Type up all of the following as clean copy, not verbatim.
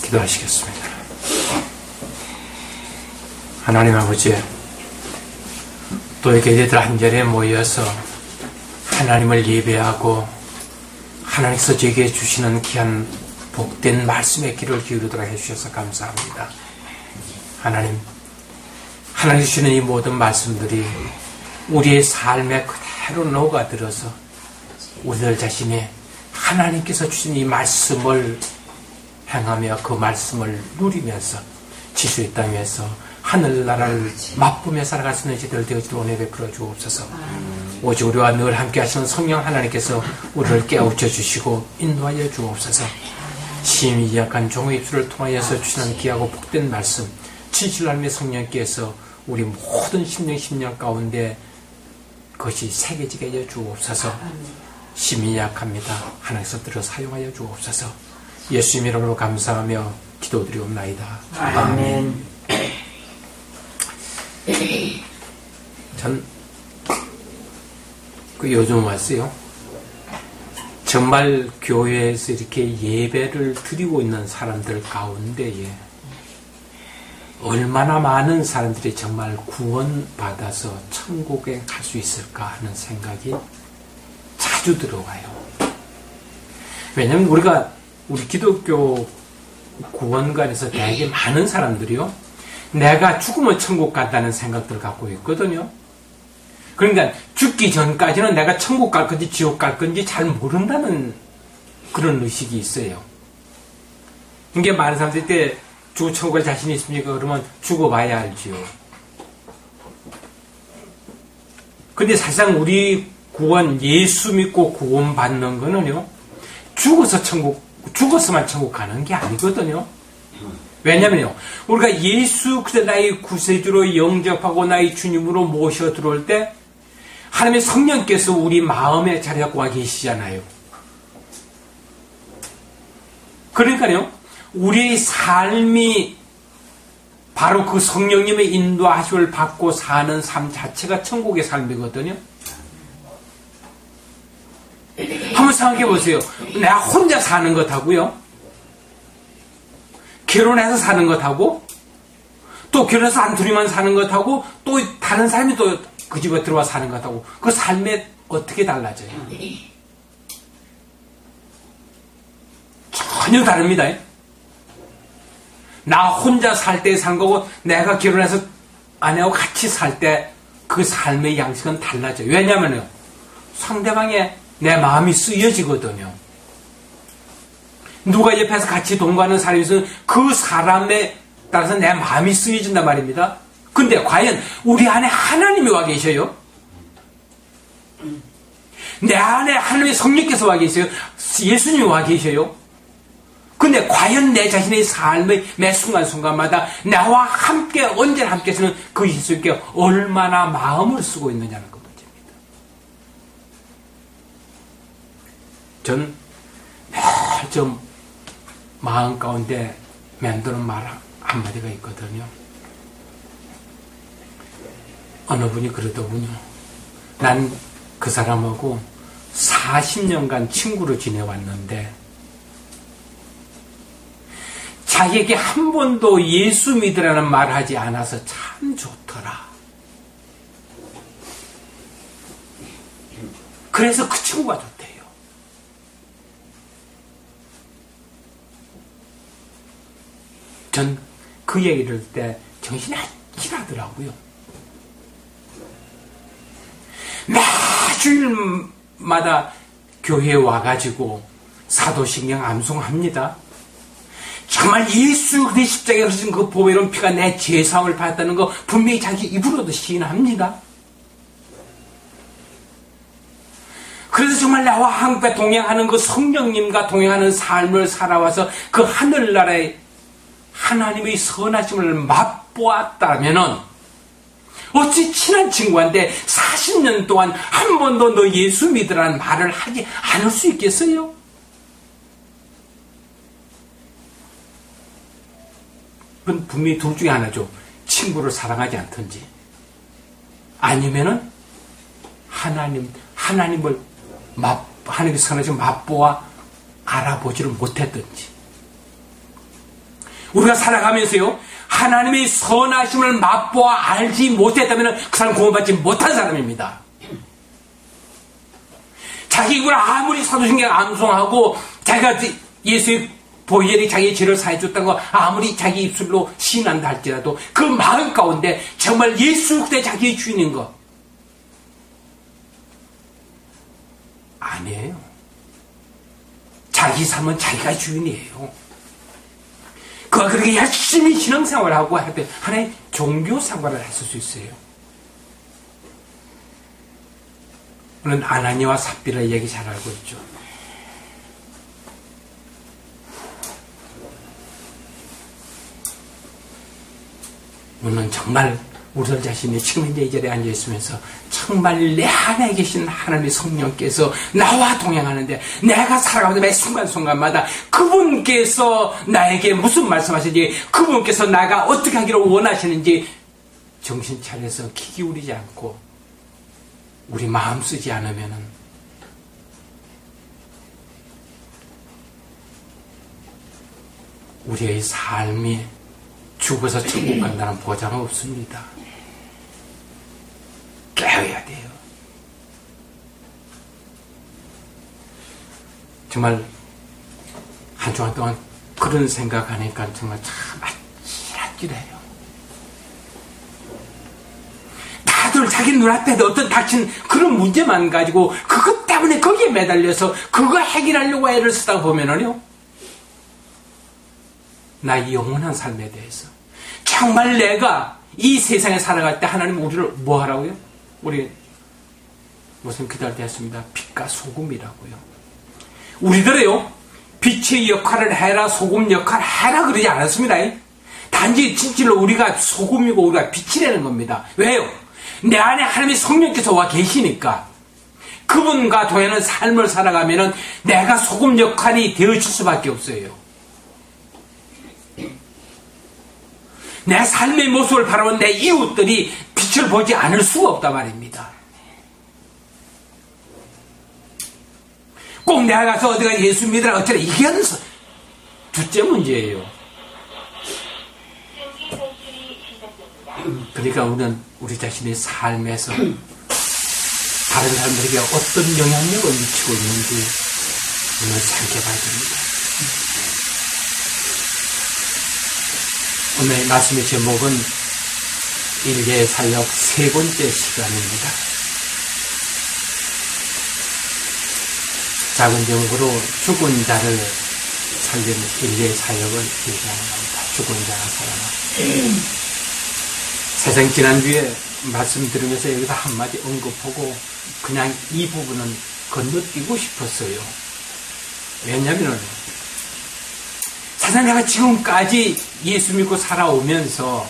기도하시겠습니다. 하나님 아버지, 또 이렇게 저희들 한 자리에 모여서 하나님을 예배하고 하나님께서 저에게 주시는 귀한 복된 말씀의 귀를 기울이도록 해주셔서 감사합니다. 하나님 주시는 이 모든 말씀들이 우리의 삶에 그대로 녹아들어서 우리들 자신이 하나님께서 주신 이 말씀을 행하며 그 말씀을 누리면서 지수의 땅에서 하늘나라를 맛보며 살아갈 수 있는 저희들 되어지도록 은혜 베풀어 주옵소서. 오직 우리와 늘 함께 하시는 성령 하나님께서 우리를 깨우쳐 주시고 인도하여 주옵소서. 심히 약한 종의 입술을 통하여서 주시는 귀하고 복된 말씀, 진실 하나님의 성령께서 우리 모든 심령 가운데 그것이 새겨지게 하여 주옵소서. 심히 약합니다. 하나님께서 들어 사용하여 주옵소서. 예수님 이름으로 감사하며 기도드리옵나이다. 아멘. 전 요즘 왔어요. 정말 교회에서 이렇게 예배를 드리고 있는 사람들 가운데에 얼마나 많은 사람들이 정말 구원받아서 천국에 갈 수 있을까 하는 생각이 자주 들어와요. 왜냐하면 우리 기독교 구원관에서 되게 많은 사람들이요, 내가 죽으면 천국 간다는 생각들을 갖고 있거든요. 그러니까 죽기 전까지는 내가 천국 갈 건지 지옥 갈 건지 잘 모른다는 그런 의식이 있어요. 이게 많은 사람들이 때 죽어 천국 갈 자신이 있습니까? 그러면 죽어봐야 알지요. 근데 사실상 우리 구원, 예수 믿고 구원받는 거는요, 죽어서만 천국 가는 게 아니거든요. 왜냐면요, 우리가 예수 그리스도 나의 구세주로 영접하고 나의 주님으로 모셔 들어올 때 하나님의 성령께서 우리 마음에 자리 잡고 와 계시잖아요. 그러니까요, 우리의 삶이 바로 그 성령님의 인도하심을 받고 사는 삶 자체가 천국의 삶이거든요. 한번 생각해 보세요. 내가 혼자 사는 것하고요, 결혼해서 사는 것하고, 또 결혼해서 안 둘이만 사는 것하고, 또 다른 사람이 또 그 집에 들어와 사는 것하고, 그 삶에 어떻게 달라져요? 전혀 다릅니다. 나 혼자 살 때 산 거고, 내가 결혼해서 아내하고 같이 살 때 그 삶의 양식은 달라져요. 왜냐면요, 상대방의 내 마음이 쓰여지거든요. 누가 옆에서 같이 동거하는 사람이 있으면 그 사람에 따라서 내 마음이 쓰여진단 말입니다. 근데 과연 우리 안에 하나님이 와 계셔요? 내 안에 하나님의 성령께서 와 계세요? 예수님이 와 계셔요? 근데 과연 내 자신의 삶의 매 순간순간마다 나와 함께, 언제나 함께 서는 그 예수님께 얼마나 마음을 쓰고 있느냐는 것 문제입니다. 전 늘 좀 마음 가운데 맴도는 말 한마디가 있거든요. 어느 분이 그러더군요. 난 그 사람하고 40년간 친구로 지내왔는데 자기에게 한 번도 예수 믿으라는 말을 하지 않아서 참 좋더라. 그래서 그 친구가 좋대요. 전 그 얘기를 할 때 정신이 아찔하더라고요. 매주일마다 교회에 와가지고 사도신경 암송합니다. 정말 예수 그리스도의 십자가에 흘러진 그 보배로운 피가 내 죄사함을 받았다는 거 분명히 자기 입으로도 시인합니다. 그래서 정말 나와 함께 동행하는 그 성령님과 동행하는 삶을 살아와서 그 하늘나라의 하나님의 선하심을 맛보았다면은 어찌 친한 친구한테 40년 동안 한 번도 너 예수 믿으라는 말을 하지 않을 수 있겠어요? 그건 분명히 둘 중에 하나죠. 친구를 사랑하지 않든지, 아니면은 하나님의 선하심을 맛보아 알아보지를 못했든지. 우리가 살아가면서요, 하나님의 선하심을 맛보아 알지 못했다면 그 사람 구원받지 못한 사람입니다. 자기 입으로 아무리 사도신경 암송하고 자기가 예수의 보혈이 자기의 죄를 사해줬다는 거 아무리 자기 입술로 시인한다 할지라도 그 마음 가운데 정말 예수 그때 자기의 주인인 거 아니에요. 자기 삶은 자기가 주인이에요. 그가 그렇게 열심히 신앙생활을 하고 할 때 하나의 종교생활을 했을 수 있어요. 오늘 아나니와 삽비라 얘기 잘 알고 있죠. 우리는 정말 우리들 자신이 지금 현재 이 자리에 앉아있으면서 정말 내 안에 계신 하나님의 성령께서 나와 동행하는데 내가 살아가면서 매 순간순간마다 그분께서 나에게 무슨 말씀하시는지 그분께서 나가 어떻게 하기를 원하시는지 정신 차려서 귀 기울이지 않고 우리 마음 쓰지 않으면은 우리의 삶이 죽어서 천국 간다는 보장은 없습니다. 깨어야 돼요. 정말 한 주간 동안 그런 생각하니까 정말 참 아찔아찔해요. 다들 자기 눈앞에 어떤 닥친 그런 문제만 가지고 그것 때문에 거기에 매달려서 그거 해결하려고 애를 쓰다 보면은요, 나의 영원한 삶에 대해서 정말 내가 이 세상에 살아갈 때 하나님 우리를 뭐 하라고요? 우리 무슨 기도할 때 했습니다. 빛과 소금이라고요. 우리들은요, 빛의 역할을 해라, 소금 역할을 해라 그러지 않았습니다. 단지 진실로 우리가 소금이고 우리가 빛이라는 겁니다. 왜요? 내 안에 하나님의 성령께서 와 계시니까 그분과 동행하는 삶을 살아가면은 내가 소금 역할이 되어질 수밖에 없어요. 내 삶의 모습을 바라본 내 이웃들이 빛을 보지 않을 수가 없단 말입니다. 꼭 내가 가서 어디가 예수 믿으라 어쩌라 이게 둘째 문제예요. 그러니까 우리는 우리 자신의 삶에서 다른 사람들에게 어떤 영향력을 미치고 있는지 우리는 생각해봐야 됩니다. 오늘 말씀의 제목은 인류의 사역 세 번째 시간입니다. 작은 제목으로 죽은 자를 살리는 인류의 사역을 얘기하는 겁니다. 죽은 자가 살아나. 세상 지난주에 말씀 들으면서 여기서 한마디 언급하고 그냥 이 부분은 건너뛰고 싶었어요. 왜냐하면 사실 내가 지금까지 예수 믿고 살아오면서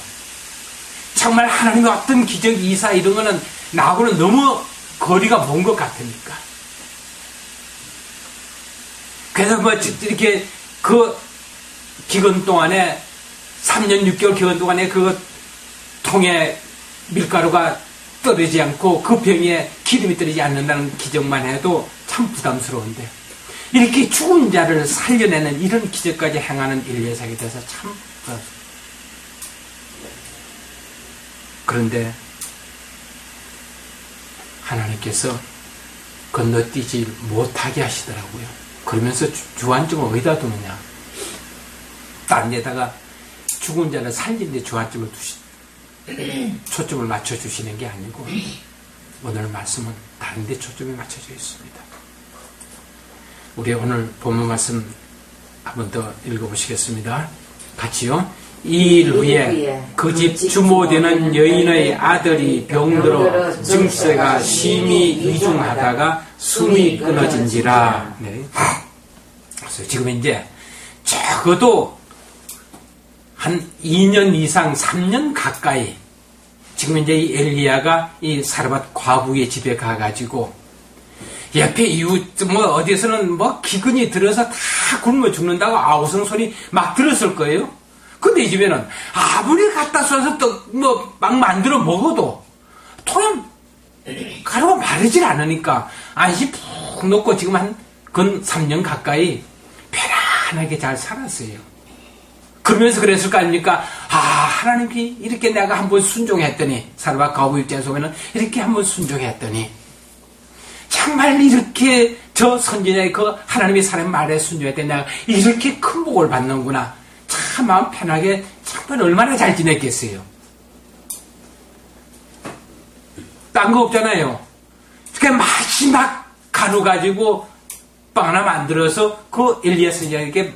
정말 하나님의 어떤 기적, 이사 이런 거는 나하고는 너무 거리가 먼 것 같으니까. 그래서 뭐 이렇게 그 기간 동안에 3년 6개월 기간 동안에 그 통에 밀가루가 떨어지지 않고 그 병에 기름이 떨어지지 않는다는 기적만 해도 참 부담스러운데 이렇게 죽은 자를 살려내는 이런 기적까지 행하는 인류의 사역에 대해서 참 그런데 하나님께서 건너뛰지 못하게 하시더라고요. 그러면서 주안점을 어디다 두느냐, 딴 데다가 죽은 자를 살린 데 주안점을 초점을 맞춰주시는 게 아니고 오늘 말씀은 다른 데 초점이 맞춰져 있습니다. 우리 오늘 본문 말씀 한 번 더 읽어보시겠습니다. 같이요. 이 일 후에 그 집 주모되는 여인의 아들이 병들어 증세가 심히 위중하다가 숨이 끊어진지라. 네. 그래서 지금 이제 적어도 한 2년 이상 3년 가까이 지금 이제 이 엘리야가 이 사르밧 과부의 집에 가가지고 옆에 이웃 뭐 어디에서는 뭐 기근이 들어서 다 굶어 죽는다고 아우성 소리 막 들었을 거예요. 근데 이 집에는 아무리 갖다 쏴서 또 뭐 막 만들어 먹어도 통에 가루가 마르질 않으니까 안시 푹 놓고 지금 한 근 3년 가까이 편안하게 잘 살았어요. 그러면서 그랬을 거 아닙니까? 하나님이 이렇게 내가 한번 순종했더니, 사르밧 과부 입장에서 보면 이렇게 한번 순종했더니, 정말 이렇게 저 선지자의 그 하나님의 사람 말에 순종했더니 내가 이렇게 큰 복을 받는구나. 참 마음 편하게 정말 얼마나 잘 지냈겠어요. 딴 거 없잖아요. 그러니까 마지막 가루 가지고 빵 하나 만들어서 그 엘리야 선지자에게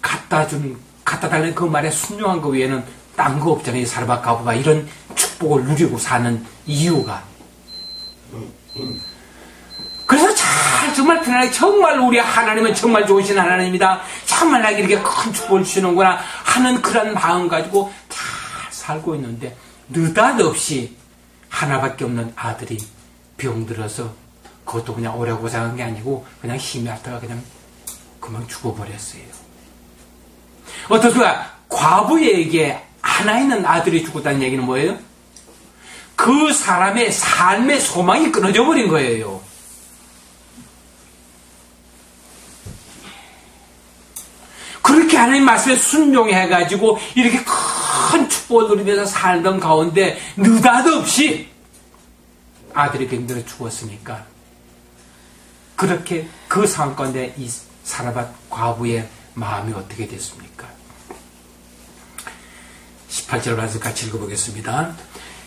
갖다 달라는 그 말에 순종한 거 외에는 딴 거 없잖아요. 사르밧 과부가 이런 축복을 누리고 사는 이유가. 그래서 정말 편안하게, 정말 우리 하나님은 정말 좋으신 하나님이다. 정말 나에게 이렇게 큰 축복을 주시는구나 하는 그런 마음 가지고 잘 살고 있는데, 느닷없이 하나밖에 없는 아들이 병들어서, 그것도 그냥 오래 고생한 게 아니고 그냥 힘이 없다가 그냥 그만 죽어버렸어요. 어떻습니까? 과부에게 하나 있는 아들이 죽었다는 얘기는 뭐예요? 그 사람의 삶의 소망이 끊어져 버린 거예요. 그렇게 하나님 말씀에 순종해가지고 이렇게 큰 축복을 누리면서 살던 가운데 느닷없이 아들이 병들어 죽었으니까, 그렇게 그 상황 가운데 이 사르밧 과부의 마음이 어떻게 됐습니까? 18절 말씀 같이 읽어보겠습니다.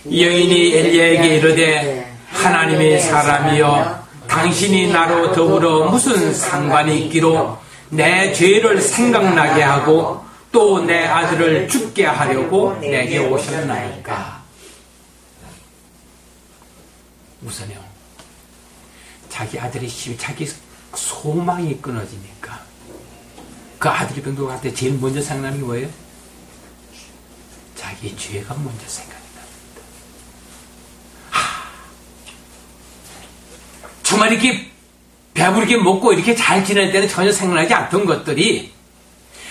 이 여인이 엘리야에게 이르되 하나님의 사람이여, 당신이 나로 더불어 무슨 상관이 있기로 내 죄를 생각나게 하고 또 내 아들을 죽게 하려고 내게 오셨나이까. 우선요, 자기 아들의 힘, 자기 소망이 끊어지니까 그 아들이 병들어갈 때 제일 먼저 생각나는 게 뭐예요? 자기 죄가 먼저 생각이 납니다. 정말 이렇게 배부르게 먹고 이렇게 잘 지낼 때는 전혀 생각나지 않던 것들이,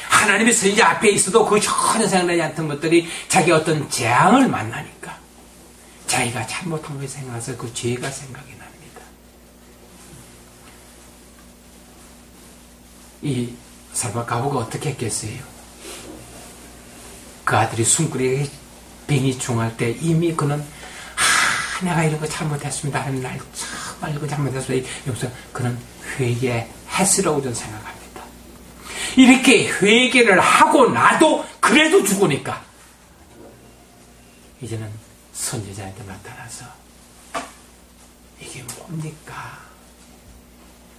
하나님의 선지자 앞에 있어도 그 전혀 생각나지 않던 것들이 자기 어떤 재앙을 만나니까 자기가 잘못한 걸 생각해서 그 죄가 생각이 납니다. 이 사르밧 과부가 어떻게 했겠어요? 그 아들이 숨구리에 병이 중할 때 이미 그는 내가 이런 거 잘못했습니다. 하나님 날 정말 이거 잘못했어요. 여기서 그는 회개했으라고 저는 생각합니다. 이렇게 회개를 하고 나도 그래도 죽으니까 이제는 선지자한테 나타나서 이게 뭡니까?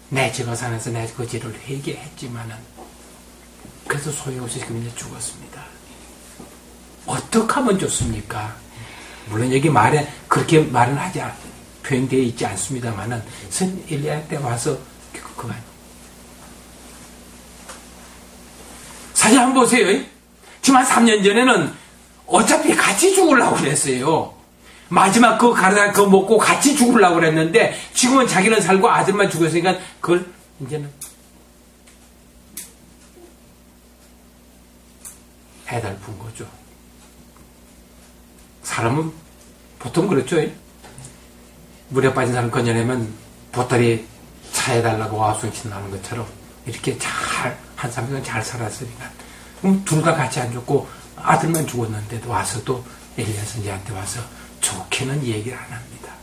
내 죄가 산에서 내 그 죄를 회개했지만은 그래도 소용없이 지금 이제 죽었습니다. 어떻게 하면 좋습니까? 물론 여기 말에 그렇게 말은 하지 표현되어 있지 않습니다만은 선 엘리야 때 와서 그만. 사실 한번 보세요. 지금 한 3년 전에는 어차피 같이 죽으려고 그랬어요. 마지막 그 가르다 그거 먹고 같이 죽으려고 그랬는데, 지금은 자기는 살고 아들만 죽었으니까 그걸 이제는 해달픈 거죠. 사람은 보통 그렇죠. 물에 빠진 사람 건져내면 보따리 차해달라고 와순신 나는 것처럼 이렇게 잘, 한 3년 잘 살았으니까. 그럼 둘 다 같이 안 죽고 아들만 죽었는데도 와서 또 엘리야 선지자한테 와서 좋게는 얘기를 안 합니다.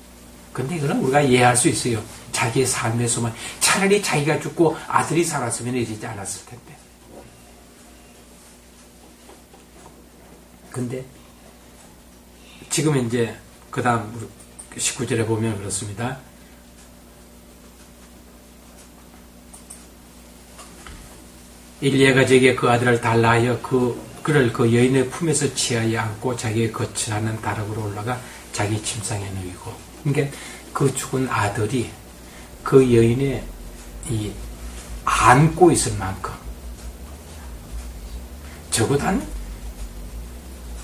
근데 이거는 우리가 이해할 수 있어요. 자기의 삶의 소망. 차라리 자기가 죽고 아들이 살았으면 이러지 않았을 텐데. 근데 지금 이제 그 다음 19절에 보면 그렇습니다. 엘리야가 저에게 그 아들을 달라 하여 그를 그 여인의 품에서 취하여 안고 자기의 거처하는 다락으로 올라가 자기 침상에 누이고. 그러니까 그 죽은 아들이 그 여인의 이 안고 있을 만큼, 적어도 한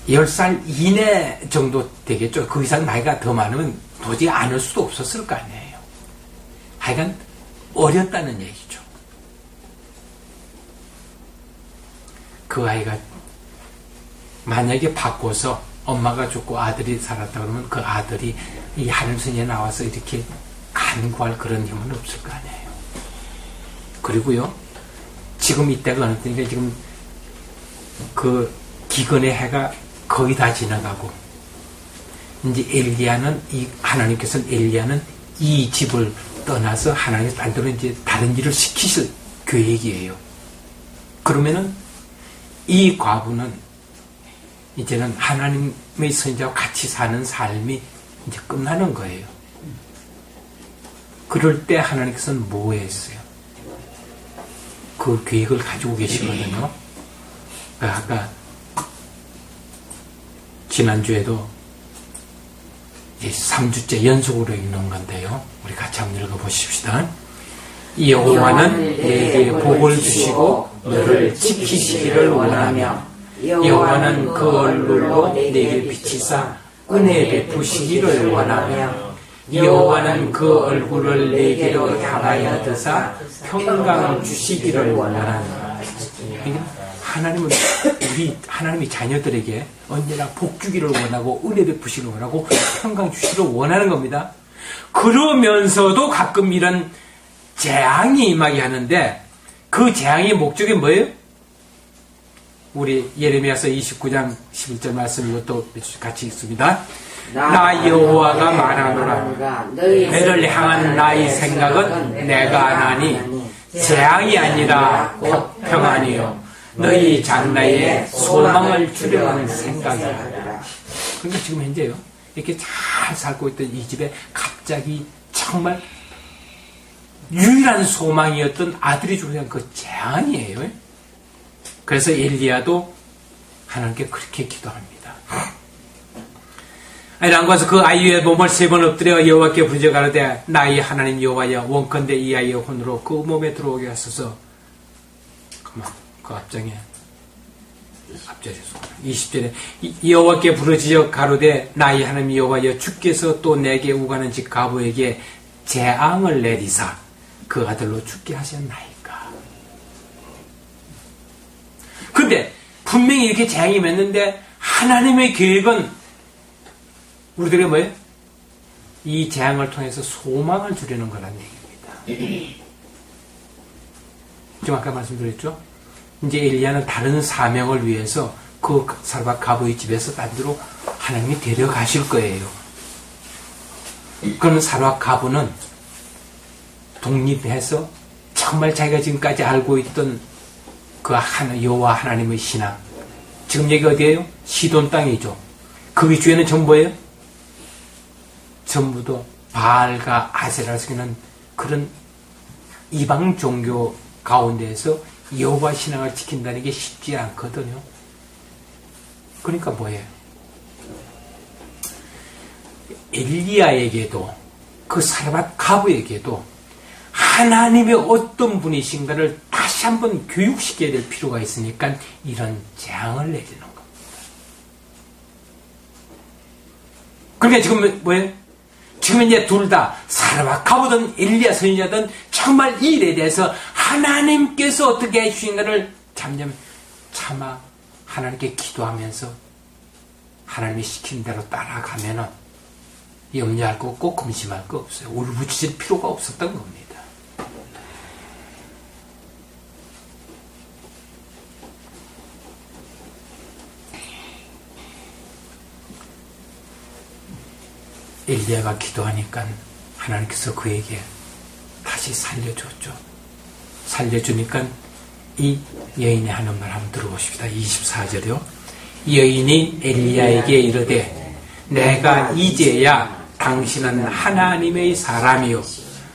10살 이내 정도 되겠죠. 그 이상 나이가 더 많으면 도저히 안을 수도 없었을 거 아니에요. 하여간 어렸다는 얘기죠. 그 아이가 만약에 바꿔서 엄마가 죽고 아들이 살았다 그러면 그 아들이 이 하늘선에 나와서 이렇게 간구할 그런 힘은 없을 거 아니에요. 그리고요, 지금 이때가 어느 때니까 지금 그 기근의 해가 거의 다 지나가고 이제 하나님께서는 엘리야는 이 집을 떠나서 하나님의 반대로 이제 다른 일을 시키실 계획이에요. 그러면은 이 과부는 이제는 하나님의 선지자와 같이 사는 삶이 이제 끝나는 거예요. 그럴 때 하나님께서는 뭐 했어요? 그 계획을 가지고 계시거든요. 아까 지난주에도 이제 3주째 연속으로 읽는 건데요. 우리 같이 한번 읽어보십시다. 여호와는 내게 복을 주시고 너를 지키시기를 원하며 여호와는 그 얼굴로 내게 비치사 은혜 베푸시기를 원하며 여호와는 그 얼굴을 내게로 향하여 드사 평강을 주시기를 원하노라. 하나님은 하나님이 자녀들에게 언제나 복 주기를 원하고 은혜 베푸시기를 원하고 평강 주시기를 원하는 겁니다. 그러면서도 가끔 이런 재앙이 임하게 하는데 그 재앙의 목적이 뭐예요? 우리 예레미야서 29장 11절 말씀 이것도 같이 읽습니다. 나 여호와가 말하노라. 너를 향한 나의 생각은 내가 아나니 재앙이 아니라 곧 평안이요 너희 장래에 소망을 주려는 생각이라. 그러니까 지금 현재요 이렇게 잘 살고 있던 이 집에 갑자기 정말 유일한 소망이었던 아들이 죽은 그 재앙이에요. 그래서 엘리야도 하나님께 그렇게 기도합니다. 랑과서 그 아이의 몸을 3번 엎드려 여호와께 부르짖어 가로되 나의 하나님 여호와여 원컨대 이 아이의 혼으로 그 몸에 들어오게 하소서. 그 앞장에 앞절에서 20절에 여호와께 부르짖어 가로되 나의 하나님 여호와여 주께서 또 내게 우가는 집 가부에게 재앙을 내리사 그 아들로 죽게 하셨나이까. 근데 분명히 이렇게 재앙이 맺는데 하나님의 계획은 우리들에게 뭐예요? 이 재앙을 통해서 소망을 주려는 거란 얘기입니다. 지금 아까 말씀드렸죠? 이제 엘리야는 다른 사명을 위해서 그 사르밧 가부의 집에서 딴 데로 하나님이 데려가실 거예요. 그러면 사르밧 가부는 독립해서 정말 자기가 지금까지 알고 있던 그 여호와 하나님의 신앙, 지금 여기 어디예요? 시돈 땅이죠. 그 주에는 전부 뭐예요? 전부도 바알과 아세라를 섬기는 그런 이방 종교 가운데에서 여호와 신앙을 지킨다는 게 쉽지 않거든요. 그러니까 뭐예요? 엘리야에게도 그 사르밧 가부에게도 하나님의 어떤 분이신가를 다시 한번 교육시켜야 될 필요가 있으니까 이런 재앙을 내리는 겁니다. 그러니까 지금 뭐예요? 지금 이제 둘 다 사르밧 가부든 엘리야 선지자든 정말 이 일에 대해서 하나님께서 어떻게 해주신가를 잠잠 참아 하나님께 기도하면서 하나님이 시킨 대로 따라가면은 염려할 거 없고 근심할 거 없어요. 울부짖을 필요가 없었던 겁니다. 엘리야가 기도하니까 하나님께서 그에게 다시 살려줬죠. 살려주니까 이 여인이 하는 말 한번 들어보십시다. 24절이요. 여인이 엘리야에게 이르되 내가 이제야 당신은 하나님의 사람이요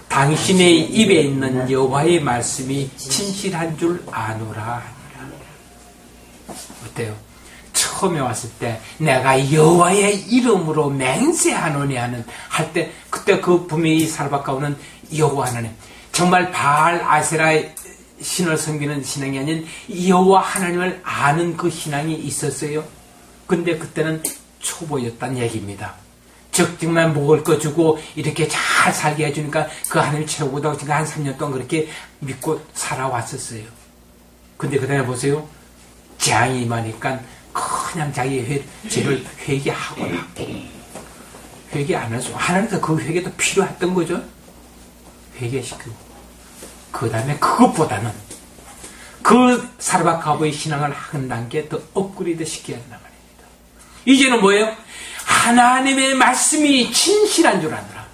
당신의 입에 있는 여호와의 말씀이 진실한 줄 아노라 하니라. 어때요? 처음에 왔을 때 내가 여호와의 이름으로 맹세하노니 할 때 그때 그 분명히 사르밧 가부는 여호와 하나님 정말 바알 아세라의 신을 섬기는 신앙이 아닌 여호와 하나님을 아는 그 신앙이 있었어요. 근데 그때는 초보였단 얘기입니다. 즉 정말 먹을 거 주고 이렇게 잘 살게 해주니까 그 하나님이 최고다. 지금 한 3년 동안 그렇게 믿고 살아왔었어요. 근데 그 다음에 보세요. 재앙이 임하니까 그냥 자기의 죄를 회개하거나 회개 안 할 수 하나님께서 그 회개도 필요했던 거죠. 회개시키고 그 다음에 그것보다는 그 사르밧 가보의 신앙을 한 단계 더 업그레이드 시켜야 한단 말입니다. 이제는 뭐예요? 하나님의 말씀이 진실한 줄 아느라.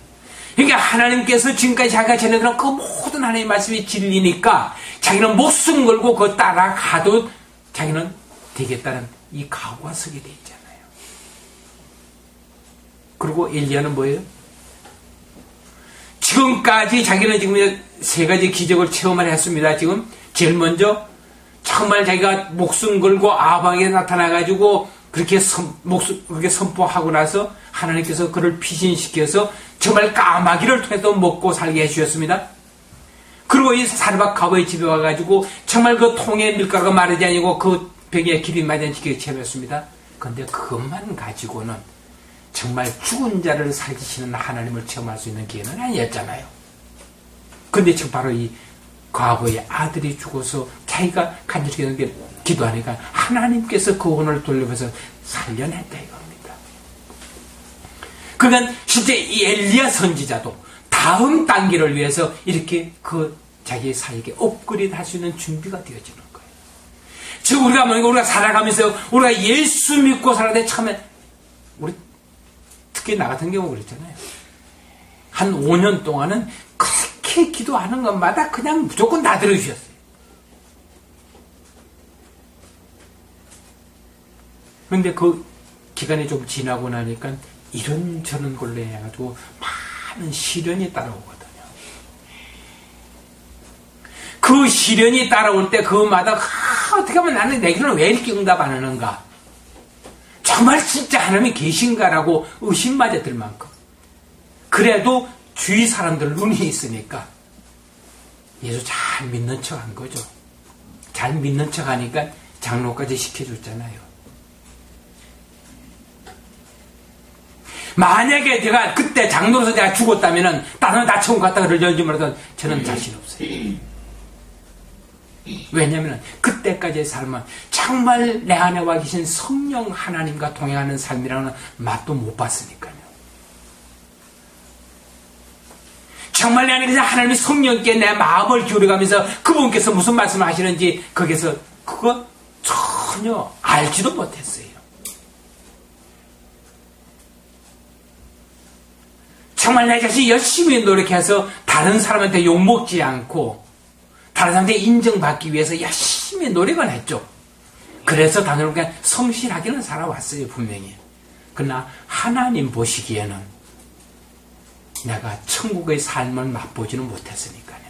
그러니까 하나님께서 지금까지 자기가 전해드린 그 모든 하나님의 말씀이 진리니까 자기는 목숨 걸고 그거 따라가도 자기는 되겠다는 이 각오가 서게 돼 있잖아요. 그리고 엘리야는 뭐예요? 지금까지 자기는 지금 세 가지 기적을 체험을 했습니다. 지금 제일 먼저 정말 자기가 목숨 걸고 아방에 나타나가지고 그렇게 그렇게 선포하고 나서 하나님께서 그를 피신시켜서 정말 까마귀를 통해서 먹고 살게 해주셨습니다. 그리고 이 사르밧 가보의 집에 와가지고 정말 그 통에 밀가루가 마르지 아니고 그 벽에 기름이 마르지 않게 체험했습니다. 그런데 그것만 가지고는 정말 죽은 자를 살리시는 하나님을 체험할 수 있는 기회는 아니었잖아요. 근데 지금 바로 이 과거의 아들이 죽어서 자기가 간절히 기도하니까 하나님께서 그 혼을 돌려서 살려냈다 이겁니다. 그러니까 실제 이 엘리야 선지자도 다음 단계를 위해서 이렇게 그 자기의 사역에 업그레이드 할 수 있는 준비가 되어지는 거예요. 즉 우리가 살아가면서 우리가 예수 믿고 살아갈 때 처음에 우리 특히 나 같은 경우 그랬잖아요. 한 5년 동안은 그렇게 기도하는 것마다 그냥 무조건 다 들어주셨어요. 그런데 그 기간이 좀 지나고 나니까 이런저런 걸로 해가지고 많은 시련이 따라오거든요. 그 시련이 따라올 때 그마다 어떻게 하면 나는 내게는 왜 이렇게 응답 안 하는가? 정말 진짜 하나님이 계신가라고 의심마저 들 만큼. 그래도 주위 사람들 눈이 있으니까 예수 잘 믿는 척 한 거죠. 잘 믿는 척 하니까 장로까지 시켜줬잖아요. 만약에 제가 그때 장로로서 제가 죽었다면은 나는 다 천국 갔다 그러지 말아도 저는 자신 없어요. 왜냐하면 그때까지의 삶은 정말 내 안에 와 계신 성령 하나님과 동행하는 삶이라는 맛도 못 봤으니까요. 정말 내 안에 계신 하나님의 성령께 내 마음을 기울여가면서 그분께서 무슨 말씀을 하시는지 거기서 그거 전혀 알지도 못했어요. 정말 내 자신이 열심히 노력해서 다른 사람한테 욕먹지 않고 다른 사람한테 인정받기 위해서 열심히 노력을 했죠. 그래서 당연히 그냥 성실하게는 살아왔어요, 분명히. 그러나 하나님 보시기에는 내가 천국의 삶을 맛보지는 못했으니까요.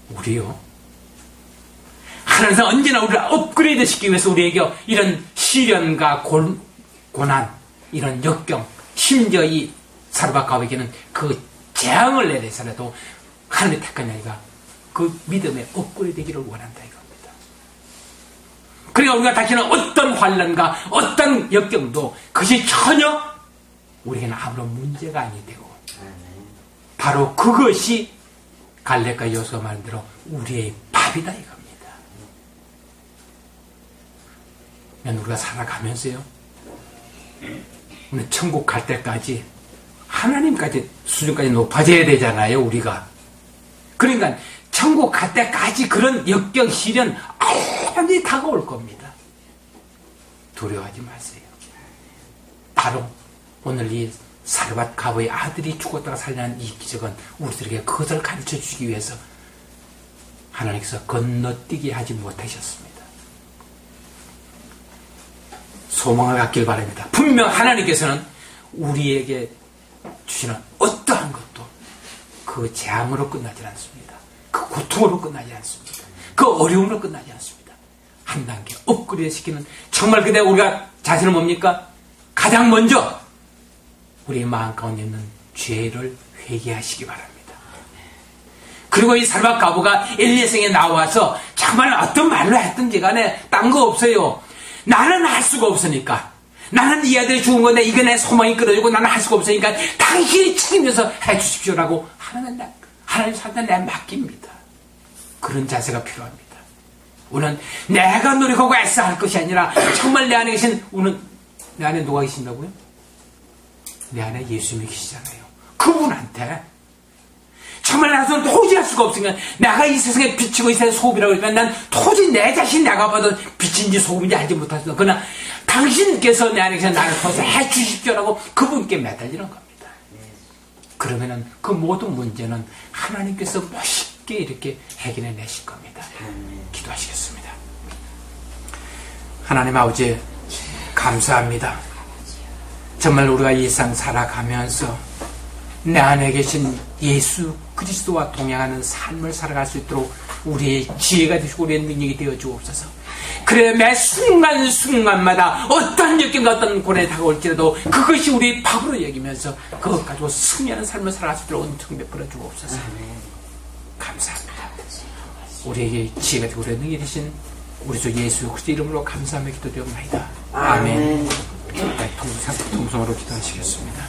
우리요. 하나님은 언제나 우리를 업그레이드 시키기 위해서 우리에게 이런 시련과 고난, 이런 역경, 심지어 이 사르밧 가보에게는 그 재앙을 내려서라도 하나님의 택한 자가 그 믿음의 업그레이드 되기를 원한다 이겁니다. 그러니까 우리가 다시는 어떤 환난과 어떤 역경도 그것이 전혀 우리에게는 아무런 문제가 아니 되고 바로 그것이 갈렙과 여호수아가 말한 대로 우리의 밥이다 이겁니다. 우리가 살아가면서요. 우리 천국 갈 때까지 하나님까지 수준까지 높아져야 되잖아요, 우리가. 그러니까 천국 갈 때까지 그런 역경, 시련 얼마든지 다가올 겁니다. 두려워하지 마세요. 바로 오늘 이 사르밧 가보의 아들이 죽었다가 살려낸 이 기적은 우리들에게 그것을 가르쳐 주시기 위해서 하나님께서 건너뛰게 하지 못하셨습니다. 소망을 갖길 바랍니다. 분명 하나님께서는 우리에게 주시는 어떠한 것도 그 재앙으로 끝나지 않습니다. 그 고통으로 끝나지 않습니다. 그 어려움으로 끝나지 않습니다. 한 단계 업그레이드 시키는 정말 그때 우리가 자신은 뭡니까? 가장 먼저 우리의 마음 가운데 있는 죄를 회개하시기 바랍니다. 그리고 이 사르밧 가부가 엘리야성에 나와서 정말 어떤 말로 했든지 간에 딴 거 없어요. 나는 할 수가 없으니까. 나는 이 아들이 죽은 건데 이게 내 소망이 끊어지고 나는 할 수가 없으니까 당신이 책임져서 해주십시오라고 하나님 사한테 내 맡깁니다. 그런 자세가 필요합니다. 우리는 내가 노력하고 애써 할 것이 아니라 정말 내 안에 계신 내 안에 누가 계신다고요? 내 안에 예수님이 계시잖아요. 그분한테 정말 나서는 도저히 할 수가 없으니까 내가 이 세상에 비치고 이 세상에 소금이라고 하니까 난 도저히 내 자신 내가 봐도 빛인지 소금인지 알지 못하시다. 그러나 당신께서 내 안에서 나를 통해서 해주십시오라고 그분께 매달리는 겁니다. 그러면은 그 모든 문제는 하나님께서 멋있게 이렇게 해결해 내실 겁니다. 기도하시겠습니다. 하나님 아버지 감사합니다. 정말 우리가 이 세상 살아가면서 내 안에 계신 예수 그리스도와 동행하는 삶을 살아갈 수 있도록 우리의 지혜가 되시고 우리의 능력이 되어 주옵소서. 그래 매 순간순간마다 어떤 역경과 어떤 고난이 다가올지라도 그것이 우리의 밥으로 여기면서 그것 가지고 승리하는 삶을 살아갈 수 있도록 은총 베풀어 주옵소서. 감사합니다. 우리에게 지혜가 되고 우리의 능력이 되신 우리 주 예수 그리스도 이름으로 감사하며 기도드리옵나이다. 아멘. 통성으로 기도하시겠습니다.